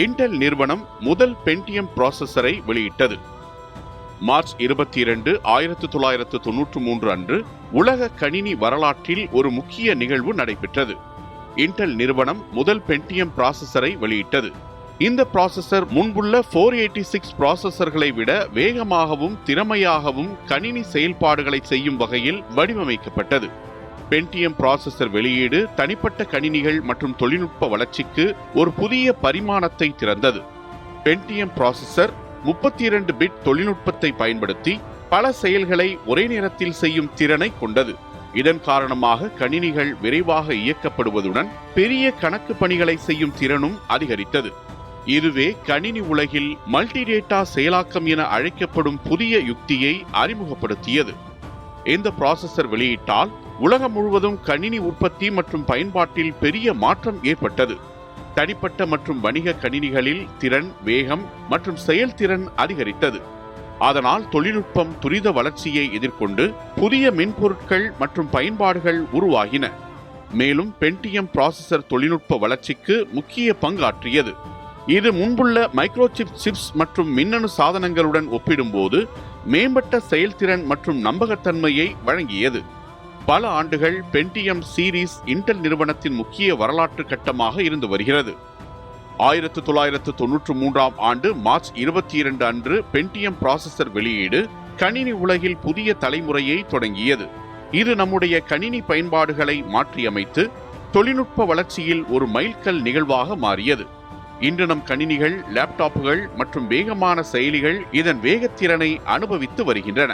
Intel நிறுவனம் முதல் Pentium ப்ராசஸரை வெளியிட்டது. மார்ச் 22, 1993 அன்று உலக கணினி வரலாற்றில் ஒரு முக்கிய நிகழ்வு நடைபெற்றது. இன்டெல் நிறுவனம் முதல் பென்டியம் ப்ராசஸரை வெளியிட்டது. இந்த ப்ராசஸர் முன்புள்ள 486 ப்ராசஸர்களை விட வேகமாகவும் திறமையாகவும் கணினி செயல்பாடுகளை செய்யும் வகையில் வடிவமைக்கப்பட்டது. பென்டியம் ப்ராசஸர் வெளியீடு தனிப்பட்ட கணினிகள் மற்றும் தொழில்நுட்ப வளர்ச்சிக்கு ஒரு புதிய பரிமாணத்தை திறந்தது. பென்டியம் ப்ராசஸர் 32 பிட் தொழில்நுட்பத்தை பயன்படுத்தி பல செயல்களை ஒரே நேரத்தில் செய்யும் திறனை கொண்டது. இதன் காரணமாக கணினிகள் விரைவாக இயக்கப்படுவதுடன் பெரிய கணக்கு பணிகளை செய்யும் திறனும் அதிகரித்தது. இதுவே கணினி உலகில் மல்டிடேட்டா செயலாக்கம் என அழைக்கப்படும் புதிய யுக்தியை அறிமுகப்படுத்தியது. இந்த ப்ராசஸர் வெளியிட்டால் உலகம் முழுவதும் கணினி உற்பத்தி மற்றும் பயன்பாட்டில் பெரிய மாற்றம் ஏற்பட்டது. தனிப்பட்ட மற்றும் வணிக கணினிகளில் திறன், வேகம் மற்றும் செயல்திறன் அதிகரித்தது. அதனால் தொழில்நுட்பம் துரித வளர்ச்சியை எதிர்கொண்டு புதிய மென்பொருட்கள் மற்றும் பயன்பாடுகள் உருவாகின. மேலும் பென்டியம் ப்ராசஸர் தொழில்நுட்ப வளர்ச்சிக்கு முக்கிய பங்காற்றியது. இது முன்புள்ள மைக்ரோசிப் சிப்ஸ் மற்றும் மின்னணு சாதனங்களுடன் ஒப்பிடும்போது மேம்பட்ட செயல்திறன் மற்றும் நம்பகத்தன்மையை வழங்கியது. பல ஆண்டுகள் பென்டியம் சீரீஸ் இன்டெல் நிறுவனத்தின் முக்கிய வரலாற்று கட்டமாக இருந்து வருகிறது. 1993 ஆண்டு மார்ச் 22 அன்று பென்டியம் ப்ராசஸர் வெளியீடு கணினி உலகில் புதிய தலைமுறையை தொடங்கியது. இது நம்முடைய கணினி பயன்பாடுகளை மாற்றியமைத்து தொழில்நுட்ப வளர்ச்சியில் ஒரு மைல்கல் நிகழ்வாக மாறியது. இன்று நம் கணினிகள், லேப்டாப்புகள் மற்றும் வேகமான செயலிகள் இதன் வேகத்திறனை அனுபவித்து வருகின்றன.